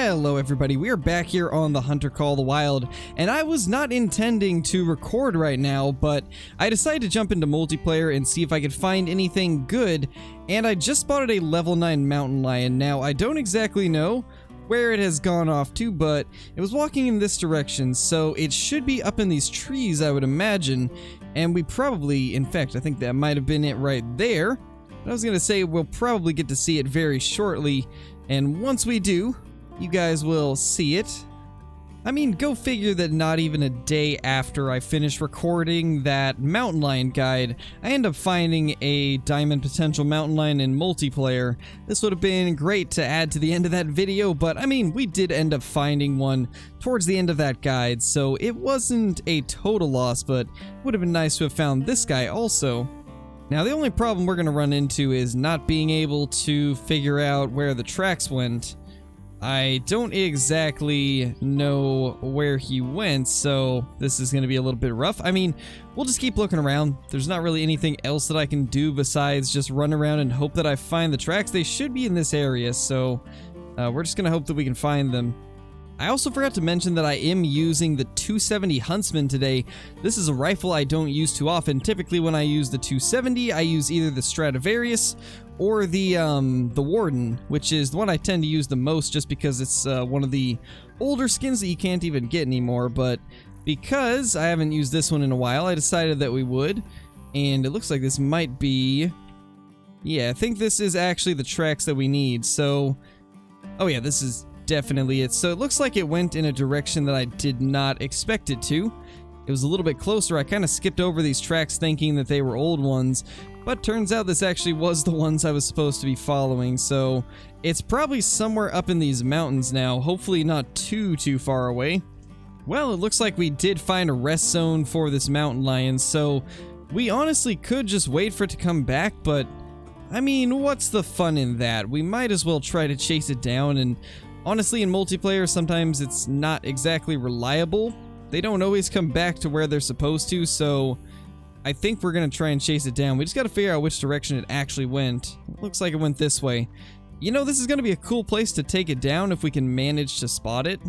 Hello everybody, we are back here on The Hunter Call the Wild, and I was not intending to record right now, but I decided to jump into multiplayer and see if I could find anything good, and I just spotted a level 9 mountain lion. Now, I don't exactly know where it has gone off to, but it was walking in this direction, so it should be up in these trees, I would imagine, and we probably, in fact, I think that might have been it right there. I was gonna say we'll probably get to see it very shortly, and once we do, you guys will see it. I mean, go figure that not even a day after I finish recording that mountain lion guide, I end up finding a diamond potential mountain lion in multiplayer. This would have been great to add to the end of that video, but I mean, we did end up finding one towards the end of that guide, so it wasn't a total loss, but it would have been nice to have found this guy also. Now, the only problem we're going to run into is not being able to figure out where the tracks went. I don't exactly know where he went, so this is going to be a little bit rough. I mean, we'll just keep looking around. There's not really anything else that I can do besides just run around and hope that I find the tracks. They should be in this area, so we're just going to hope that we can find them. I also forgot to mention that I am using the 270 Huntsman today. This is a rifle I don't use too often. Typically when I use the 270, I use either the Stradivarius or the Warden, which is the one I tend to use the most just because it's one of the older skins that you can't even get anymore. But because I haven't used this one in a while, I decided that we would. And it looks like this might be... yeah, I think this is actually the tracks that we need. So, oh yeah, this is definitely it. So it looks like it went in a direction that I did not expect it to. It was a little bit closer. I kind of skipped over these tracks thinking that they were old ones, but turns out this actually was the ones I was supposed to be following, so it's probably somewhere up in these mountains now, hopefully not too far away. Well, it looks like we did find a rest zone for this mountain lion, so we honestly could just wait for it to come back, but I mean, what's the fun in that? We might as well try to chase it down, and honestly, in multiplayer, sometimes it's not exactly reliable. They don't always come back to where they're supposed to, so I think we're going to try and chase it down. We just got to figure out which direction it actually went. It looks like it went this way. You know, this is going to be a cool place to take it down if we can manage to spot it.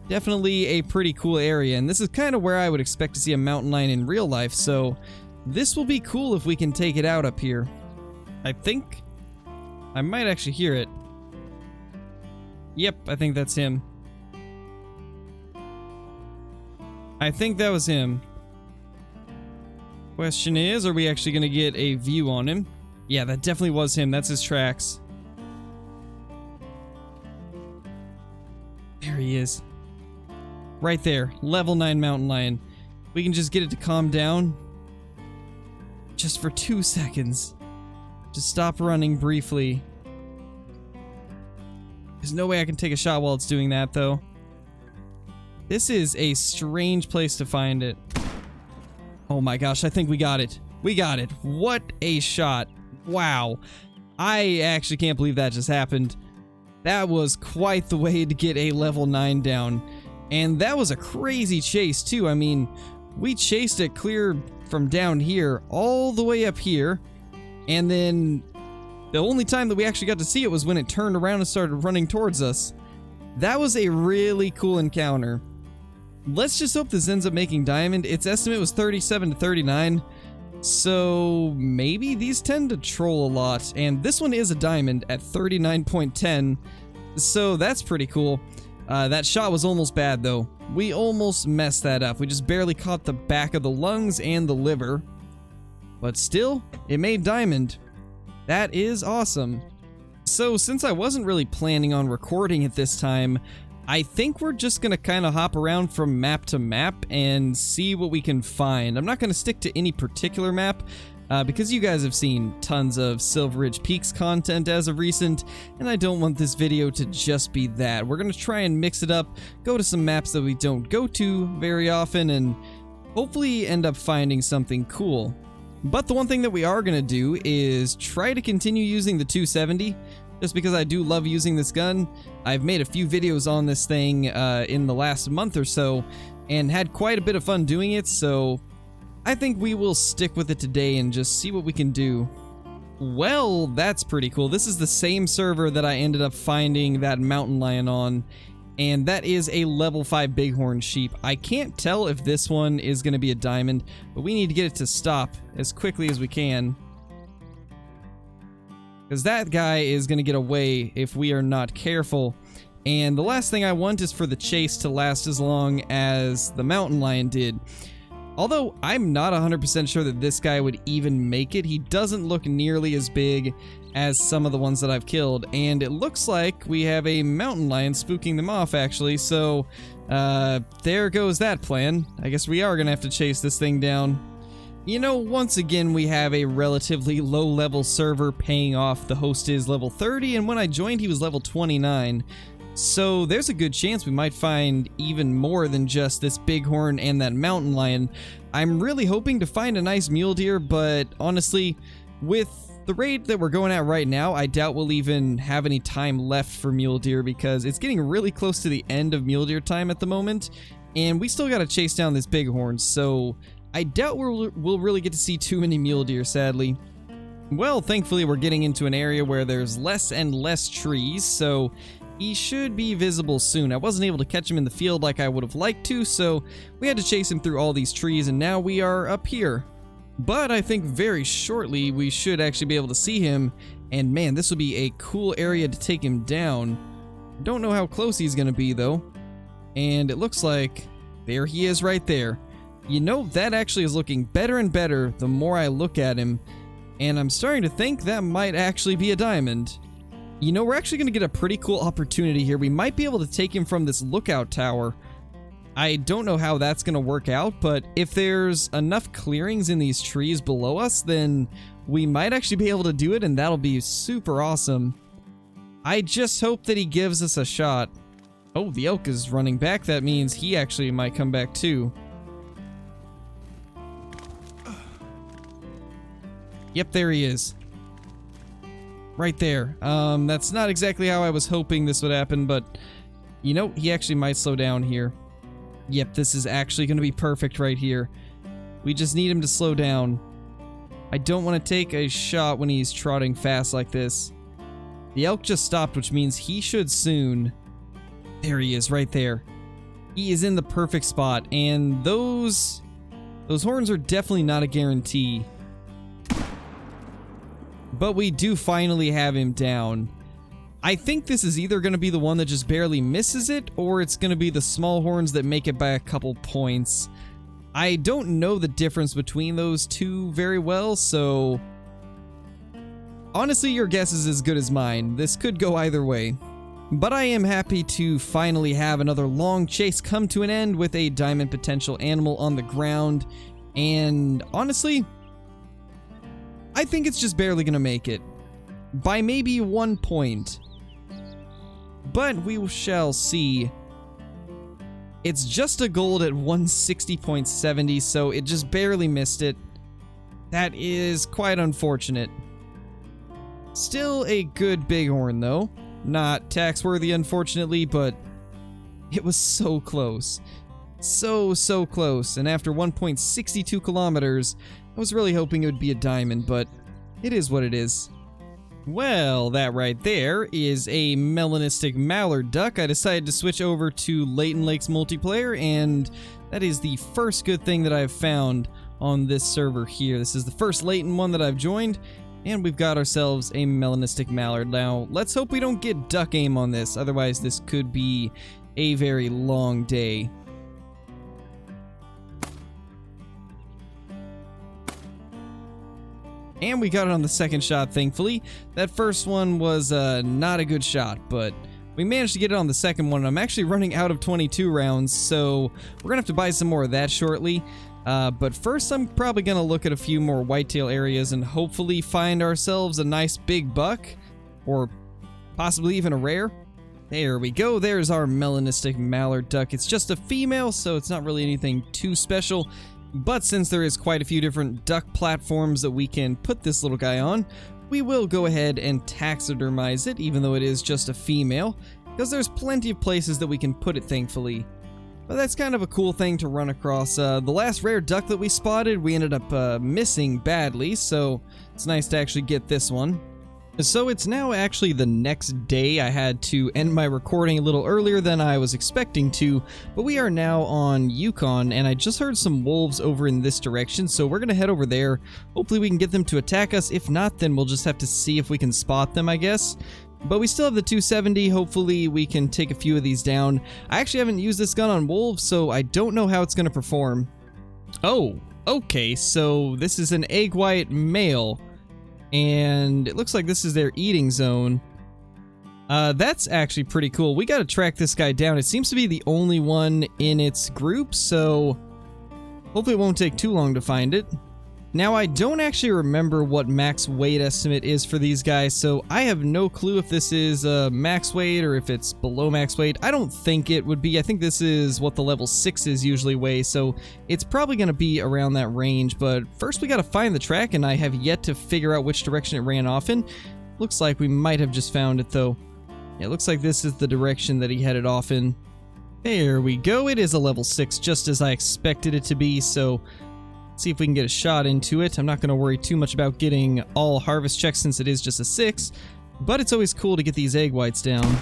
Definitely a pretty cool area, and this is kind of where I would expect to see a mountain lion in real life, so this will be cool if we can take it out up here. I think I might actually hear it. Yep, I think that's him. I think that was him. Question is, are we actually going to get a view on him? Yeah, that definitely was him. That's his tracks. There he is. Right there. Level 9 mountain lion. We can just get it to calm down. Just for 2 seconds. Just stop running briefly. There's no way I can take a shot while it's doing that, though. This is a strange place to find it. Oh my gosh, I think we got it. We got it. What a shot. Wow. I actually can't believe that just happened. That was quite the way to get a level 9 down. And that was a crazy chase, too. I mean, we chased it clear from down here all the way up here. And then the only time that we actually got to see it was when it turned around and started running towards us. That was a really cool encounter. Let's just hope this ends up making diamond. Its estimate was 37 to 39. So maybe these tend to troll a lot. And this one is a diamond at 39.10. So that's pretty cool. That shot was almost bad though. We almost messed that up. We just barely caught the back of the lungs and the liver. But still, it made diamond. That is awesome. So since I wasn't really planning on recording at this time, I think we're just going to kind of hop around from map to map and see what we can find. I'm not going to stick to any particular map because you guys have seen tons of Silver Ridge Peaks content as of recent, and I don't want this video to just be that. We're going to try and mix it up, go to some maps that we don't go to very often, and hopefully end up finding something cool. But the one thing that we are going to do is try to continue using the 270. Just because I do love using this gun. I've made a few videos on this thing in the last month or so and had quite a bit of fun doing it, so I think we will stick with it today and just see what we can do. Well, that's pretty cool. This is the same server that I ended up finding that mountain lion on, and that is a level 5 bighorn sheep. I can't tell if this one is going to be a diamond, but we need to get it to stop as quickly as we can, because that guy is going to get away if we are not careful. And the last thing I want is for the chase to last as long as the mountain lion did. Although I'm not 100% sure that this guy would even make it. He doesn't look nearly as big as some of the ones that I've killed. And it looks like we have a mountain lion spooking them off, actually. So, there goes that plan. I guess we are going to have to chase this thing down. You know, once again, we have a relatively low-level server paying off. The host is level 30, and when I joined, he was level 29. So there's a good chance we might find even more than just this bighorn and that mountain lion. I'm really hoping to find a nice mule deer, but honestly, with the raid that we're going at right now, I doubt we'll even have any time left for mule deer because it's getting really close to the end of mule deer time at the moment, and we still gotta chase down this bighorn, so I doubt we'll really get to see too many mule deer, sadly. Well, thankfully we're getting into an area where there's less and less trees, so he should be visible soon. I wasn't able to catch him in the field like I would have liked to, so we had to chase him through all these trees, and now we are up here. But I think very shortly we should actually be able to see him, and man, this would be a cool area to take him down. Don't know how close he's gonna be though. And it looks like there he is right there. You know, that actually is looking better and better the more I look at him, and I'm starting to think that might actually be a diamond. You know, we're actually going to get a pretty cool opportunity here. We might be able to take him from this lookout tower. I don't know how that's going to work out, but if there's enough clearings in these trees below us, then we might actually be able to do it, and that'll be super awesome. I just hope that he gives us a shot. Oh, the elk is running back. That means he actually might come back too. Yep, there he is. Right there. That's not exactly how I was hoping this would happen, but you know, he actually might slow down here. Yep, this is actually going to be perfect right here. We just need him to slow down. I don't want to take a shot when he's trotting fast like this. The elk just stopped, which means he should soon. There he is, right there. He is in the perfect spot, and those horns are definitely not a guarantee. But we do finally have him down. I think this is either going to be the one that just barely misses it, or it's going to be the small horns that make it by a couple points. I don't know the difference between those two very well, so honestly, your guess is as good as mine. This could go either way. But I am happy to finally have another long chase come to an end with a diamond potential animal on the ground, and honestly, I think it's just barely gonna make it. By maybe 1 point. But we shall see. It's just a gold at 160.70, so it just barely missed it. That is quite unfortunate. Still a good bighorn though. Not tax-worthy, unfortunately, but it was so close. So close. And after 1.62 kilometers, I was really hoping it would be a diamond, but it is what it is. Well, that right there is a melanistic mallard duck. I decided to switch over to Leighton Lakes multiplayer, and that is the first good thing that I've found on this server here. This is the first Leighton one that I've joined, and we've got ourselves a melanistic mallard. Now, let's hope we don't get duck aim on this, otherwise this could be a very long day. And we got it on the second shot, thankfully. That first one was not a good shot, but we managed to get it on the second one. I'm actually running out of 22 rounds, so we're gonna have to buy some more of that shortly. But first, I'm probably gonna look at a few more whitetail areas and hopefully find ourselves a nice big buck, or possibly even a rare. There we go. There's our melanistic mallard duck. It's just a female, so it's not really anything too special. But since there is quite a few different duck platforms that we can put this little guy on, we will go ahead and taxidermize it, even though it is just a female, because there's plenty of places that we can put it, thankfully. But that's kind of a cool thing to run across. The last rare duck that we spotted, we ended up missing badly, so it's nice to actually get this one. So it's now actually the next day. I had to end my recording a little earlier than I was expecting to, but we are now on Yukon, and I just heard some wolves over in this direction, so we're gonna head over there. Hopefully we can get them to attack us. If not, then we'll just have to see if we can spot them, I guess. But we still have the 270. Hopefully we can take a few of these down. I actually haven't used this gun on wolves, so I don't know how it's gonna perform. Oh, okay, so this is an egg white male. And it looks like this is their eating zone. That's actually pretty cool. We gotta track this guy down. It seems to be the only one in its group, so hopefully it won't take too long to find it. Now, I don't actually remember what max weight estimate is for these guys, so I have no clue if this is max weight or if it's below max weight. I don't think it would be. I think this is what the level 6s usually weigh, so it's probably going to be around that range. But first we got to find the track, and I have yet to figure out which direction it ran off in. Looks like we might have just found it, though. Yeah, it looks like this is the direction that he headed off in. There we go. It is a level 6, just as I expected it to be, so see if we can get a shot into it. I'm not going to worry too much about getting all harvest checks since it is just a 6, but it's always cool to get these egg whites down.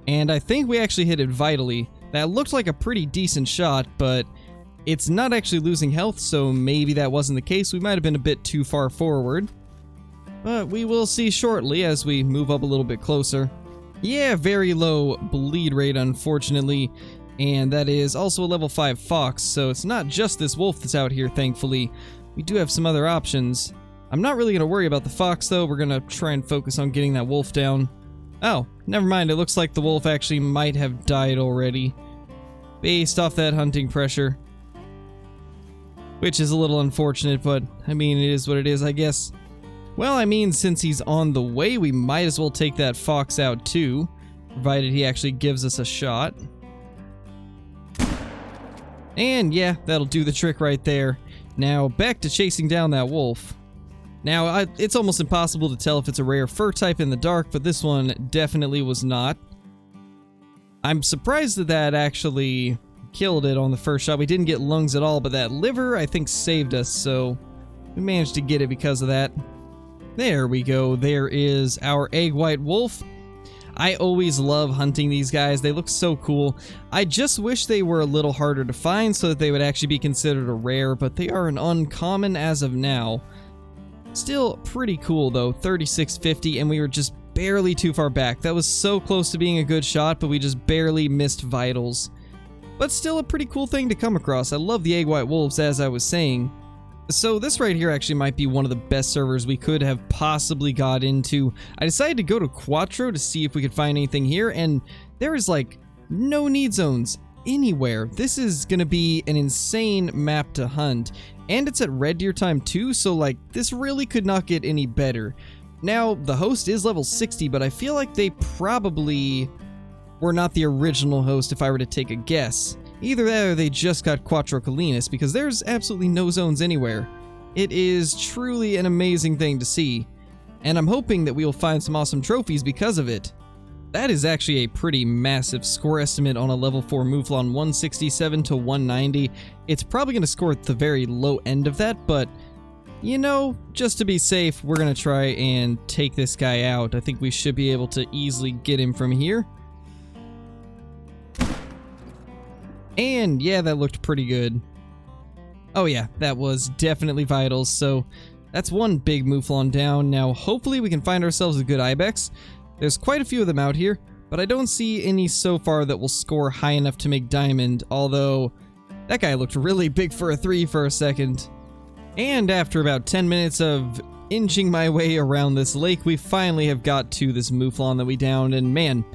And I think we actually hit it vitally. That looked like a pretty decent shot, but it's not actually losing health, so maybe that wasn't the case. We might have been a bit too far forward. But we will see shortly as we move up a little bit closer. Yeah, very low bleed rate, unfortunately. And that is also a level 5 fox, so it's not just this wolf that's out here, thankfully. We do have some other options. I'm not really going to worry about the fox, though. We're going to try and focus on getting that wolf down. Oh, never mind. It looks like the wolf actually might have died already, based off that hunting pressure. Which is a little unfortunate, but, I mean, it is what it is, I guess. Well, I mean, since he's on the way, we might as well take that fox out, too, provided he actually gives us a shot. And yeah, that'll do the trick right there. Now, back to chasing down that wolf. Now, it's almost impossible to tell if it's a rare fur type in the dark, but this one definitely was not. I'm surprised that that actually killed it on the first shot. We didn't get lungs at all, but that liver, I think, saved us, so we managed to get it because of that. There we go. There is our egg white wolf. I always love hunting these guys. They look so cool. I just wish they were a little harder to find so that they would actually be considered a rare, but they are an uncommon as of now. Still pretty cool though, 3650, and we were just barely too far back. That was so close to being a good shot, but we just barely missed vitals. But still a pretty cool thing to come across. I love the egg white wolves, as I was saying. So this right here actually might be one of the best servers we could have possibly got into. I decided to go to Cuatro to see if we could find anything here, and there is like no need zones anywhere. This is gonna be an insane map to hunt, and it's at red deer time too, so like this really could not get any better. Now the host is level 60, but I feel like they probably were not the original host if I were to take a guess. Either that or they just got Cuatro colinas, because there's absolutely no zones anywhere. It is truly an amazing thing to see, and I'm hoping that we will find some awesome trophies because of it. That is actually a pretty massive score estimate on a level 4 Mouflon, 167 to 190. It's probably going to score at the very low end of that, but you know, just to be safe, we're going to try and take this guy out. I think we should be able to easily get him from here. And yeah, that looked pretty good. Oh yeah, that was definitely vitals, so that's one big Mouflon down. Now hopefully we can find ourselves a good ibex. There's quite a few of them out here, but I don't see any so far that will score high enough to make diamond, although that guy looked really big for a 3 for a second. And after about 10 minutes of inching my way around this lake, we finally have got to this Mouflon that we downed, and man,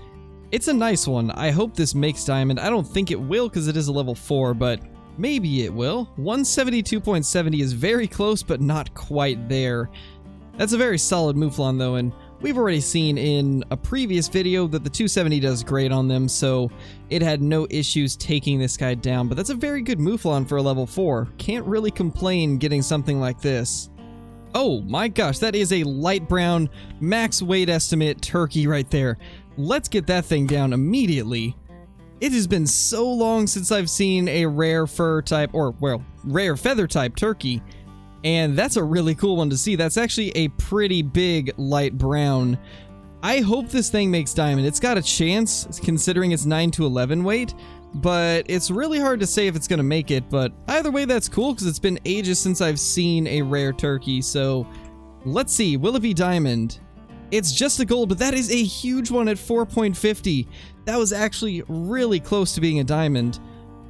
it's a nice one. I hope this makes diamond. I don't think it will because it is a level 4, but maybe it will. 172.70 is very close, but not quite there. That's a very solid Mouflon though, and we've already seen in a previous video that the 270 does great on them, so it had no issues taking this guy down, but that's a very good Mouflon for a level 4. Can't really complain getting something like this. Oh my gosh, that is a light brown, max weight estimate turkey right there. Let's get that thing down immediately. It has been so long since I've seen a rare fur type, or, well, rare feather type turkey, and that's a really cool one to see. That's actually a pretty big light brown. I hope this thing makes diamond. It's got a chance, considering it's 9 to 11 weight, but it's really hard to say if it's going to make it. But either way, that's cool, because it's been ages since I've seen a rare turkey, so let's see. Will it be diamond? It's just a gold, but that is a huge one at 4.50. That was actually really close to being a diamond.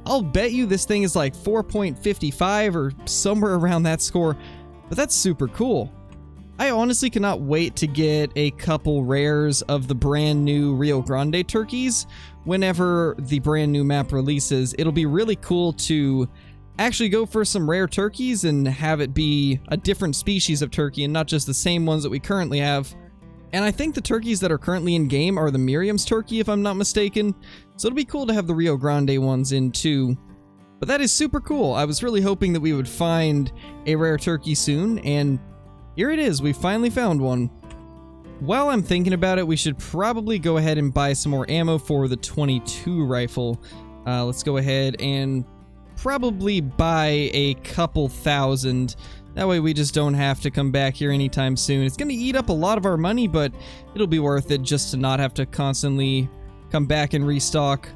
I'll bet you this thing is like 4.55 or somewhere around that score, but that's super cool. I honestly cannot wait to get a couple rares of the brand new Rio Grande turkeys whenever the brand new map releases. It'll be really cool to actually go for some rare turkeys and have it be a different species of turkey and not just the same ones that we currently have. And I think the turkeys that are currently in game are the Miriam's turkey, if I'm not mistaken. So it'll be cool to have the Rio Grande ones in too. But that is super cool. I was really hoping that we would find a rare turkey soon, and here it is. We finally found one. While I'm thinking about it, we should probably go ahead and buy some more ammo for the 22 rifle. Let's go ahead and probably buy a couple thousand. That way we just don't have to come back here anytime soon. It's going to eat up a lot of our money, but it'll be worth it just to not have to constantly come back and restock.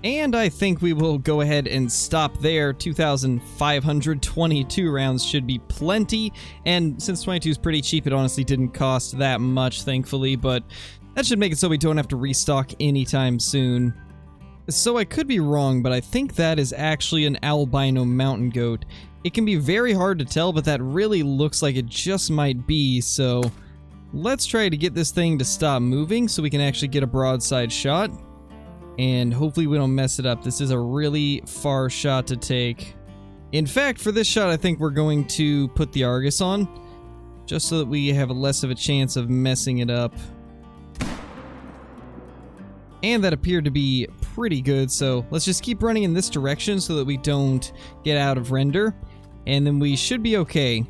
And I think we will go ahead and stop there. 2,522 rounds should be plenty. And since 22 is pretty cheap, it honestly didn't cost that much, thankfully. But that should make it so we don't have to restock anytime soon. So I could be wrong, but I think that is actually an albino mountain goat. It can be very hard to tell, but that really looks like it just might be, so let's try to get this thing to stop moving so we can actually get a broadside shot. And hopefully we don't mess it up. This is a really far shot to take. In fact, for this shot, I think we're going to put the Argus on, just so that we have less of a chance of messing it up. And that appeared to be pretty good, so let's just keep running in this direction so that we don't get out of render. And then we should be okay.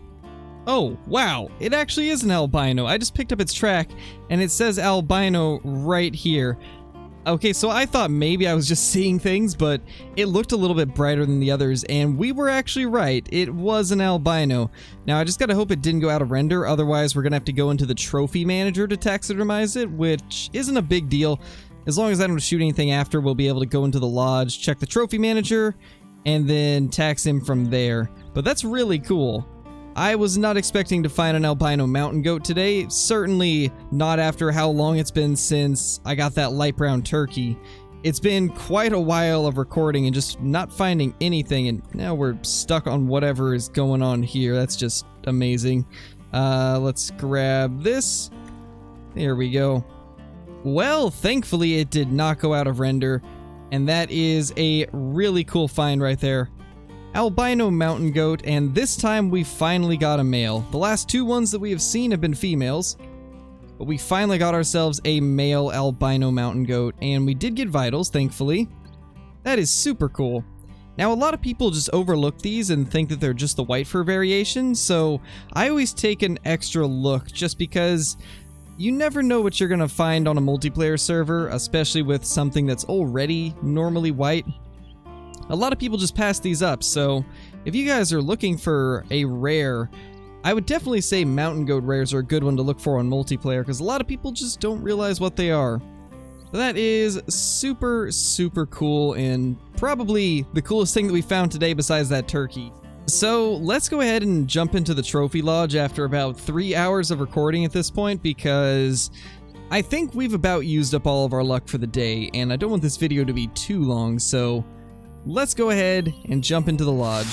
Oh, wow, it actually is an albino. I just picked up its track, and it says albino right here. Okay, so I thought maybe I was just seeing things, but it looked a little bit brighter than the others, and we were actually right. It was an albino. Now, I just gotta hope it didn't go out of render, otherwise we're gonna have to go into the trophy manager to taxidermize it, which isn't a big deal. As long as I don't shoot anything after, we'll be able to go into the lodge, check the trophy manager, and then tax him from there. But that's really cool. I was not expecting to find an albino mountain goat today, certainly not after how long it's been since I got that light brown turkey. It's been quite a while of recording and just not finding anything, and now we're stuck on whatever is going on here. That's just amazing. Let's grab this. There we go. Well, thankfully it did not go out of render, and that is a really cool find right there. Albino mountain goat, and this time we finally got a male. The last two ones that we have seen have been females, but we finally got ourselves a male albino mountain goat, and we did get vitals, thankfully. That is super cool. Now, a lot of people just overlook these and think that they're just the white fur variation, so I always take an extra look just because you never know what you're going to find on a multiplayer server, especially with something that's already normally white. A lot of people just pass these up, so if you guys are looking for a rare, I would definitely say mountain goat rares are a good one to look for on multiplayer, because a lot of people just don't realize what they are. That is super, super cool, and probably the coolest thing that we found today besides that turkey. So let's go ahead and jump into the trophy lodge after about 3 hours of recording at this point, because I think we've about used up all of our luck for the day, and I don't want this video to be too long, so let's go ahead and jump into the lodge.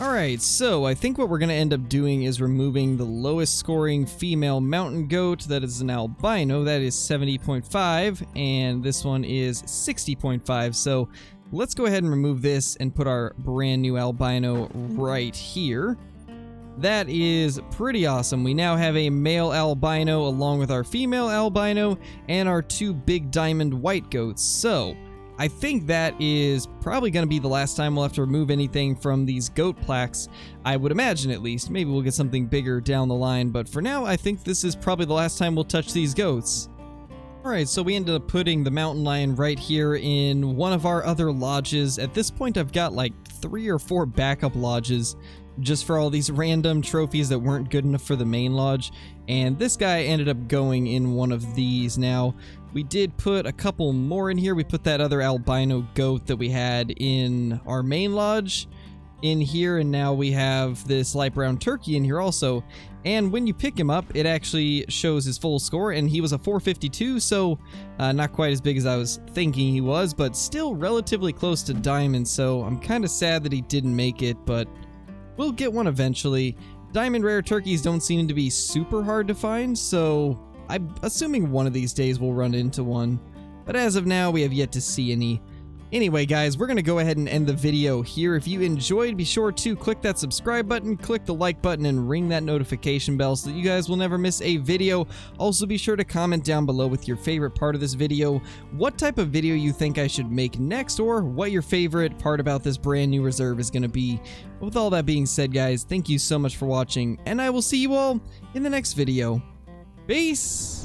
Alright, so I think what we're going to end up doing is removing the lowest scoring female mountain goat. That is an albino. That is 70.5, and this one is 60.5. So let's go ahead and remove this and put our brand new albino right here. That is pretty awesome. We now have a male albino along with our female albino and our two big diamond white goats. So I think that is probably going to be the last time we'll have to remove anything from these goat plaques. I would imagine, at least. Maybe we'll get something bigger down the line, but for now I think this is probably the last time we'll touch these goats. Alright, so we ended up putting the mountain lion right here in one of our other lodges. At this point, I've got like 3 or 4 backup lodges just for all these random trophies that weren't good enough for the main lodge. And this guy ended up going in one of these. Now, we did put a couple more in here. We put that other albino goat that we had in our main lodge in here, and now we have this light brown turkey in here also. And when you pick him up, it actually shows his full score, and he was a 452, so not quite as big as I was thinking he was, but still relatively close to diamond, so I'm kind of sad that he didn't make it, but we'll get one eventually. Diamond rare turkeys don't seem to be super hard to find, so I'm assuming one of these days we'll run into one, but as of now, we have yet to see any. Anyway, guys, we're going to go ahead and end the video here. If you enjoyed, be sure to click that subscribe button, click the like button, and ring that notification bell so that you guys will never miss a video. Also, be sure to comment down below with your favorite part of this video, what type of video you think I should make next, or what your favorite part about this brand new reserve is going to be. With all that being said, guys, thank you so much for watching, and I will see you all in the next video. Peace!